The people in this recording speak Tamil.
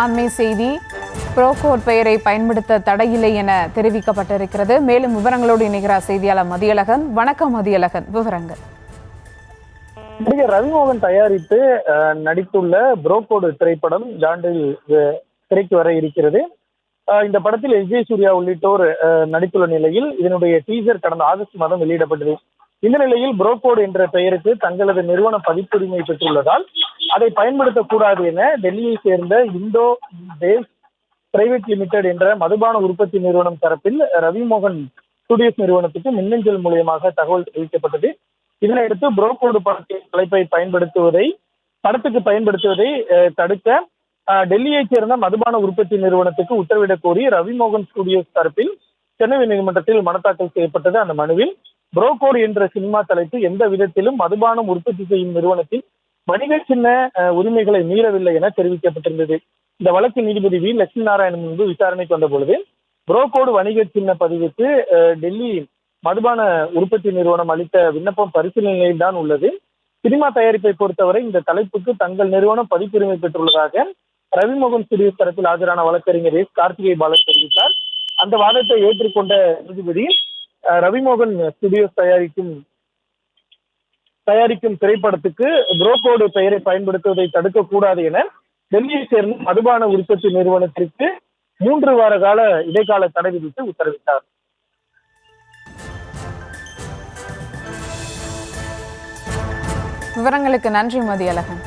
அண்மை செய்தி. ப்ரோகோட் பெயரை பயன்படுத்த தடையில்லை என தெரிவிக்கப்பட்டிருக்கிறது. மேலும் விவரங்களோடு இணைகிறார் செய்தியாளர் மதியழகன். வணக்கம் மதியழகன், விவரங்கள். நடிகர் ரவிமோகன் தயாரித்து நடித்துள்ள ப்ரோகோட் திரைப்படம் ஜாண்டில் திரைக்கு வர இருக்கிறது. இந்த படத்தில் எஸ் ஜே சூர்யா உள்ளிட்டோர் நடித்துள்ள நிலையில் இதனுடைய டீசர் கடந்த ஆகஸ்ட் மாதம் வெளியிடப்பட்டது. இந்த நிலையில் ப்ரோகோட் என்ற பெயருக்கு தங்களது நிறுவன பதிப்புரிமை பெற்றுள்ளதால் அதை பயன்படுத்தக்கூடாது என டெல்லியை சேர்ந்த இந்தோ டேஸ் பிரைவேட் லிமிடெட் என்ற மதுபான உற்பத்தி நிறுவனம் தரப்பில் ரவிமோகன் ஸ்டுடியோஸ் நிறுவனத்துக்கு மின்னஞ்சல் மூலியமாக தகவல் தெரிவிக்கப்பட்டது. இதனையடுத்து ப்ரோகோட் படத்தின் தலைப்பை படத்துக்கு பயன்படுத்துவதை தடுக்க டெல்லியைச் சேர்ந்த மதுபான உற்பத்தி நிறுவனத்துக்கு உத்தரவிடக் கோரி ரவிமோகன் ஸ்டுடியோஸ் தரப்பில் சென்னை நீதிமன்றத்தில் மனு தாக்கல் செய்யப்பட்டது. அந்த மனுவில் ப்ரோகோட் என்ற சினிமா தலைப்பு எந்த விதத்திலும் மதுபானம் உற்பத்தி செய்யும் நிறுவனத்தின் வணிக சின்ன உரிமைகளை மீறவில்லை என தெரிவிக்கப்பட்டிருந்தது. இந்த வழக்கு நீதிபதி வி லட்சுமி நாராயணன் முன்பு விசாரணைக்கு வந்த பொழுது ப்ரோகோட் வணிக சின்ன பதிவுக்கு டெல்லி மதுபான உற்பத்தி நிறுவனம் அளித்த விண்ணப்பம் பரிசீலனையில் தான் உள்ளது. சினிமா தயாரிப்பை பொறுத்தவரை இந்த தலைப்புக்கு தங்கள் நிறுவனம் பதிப்புரிமை பெற்றுள்ளதாக ரவிமோகன் ஸ்டுடியோஸ் தரப்பில் ஆஜரான வழக்கறிஞர் எஸ் கார்த்திகை பாலன் தெரிவித்தார். அந்த வாதத்தை ஏற்றுக்கொண்ட நீதிபதி ரவிமோகன் ஸ்டுடியோஸ் தயாரிக்கும் திரைப்படத்துக்கு ப்ரோகோட் பெயரை பயன்படுத்துவதை தடுக்கக்கூடாது என டெல்லியை சேர்ந்த மதுபான உற்பத்தி நிறுவனத்திற்கு 3 வார கால இடைக்கால தடை விதித்து உத்தரவிட்டார். விவரங்களுக்கு நன்றி மதியழகன்.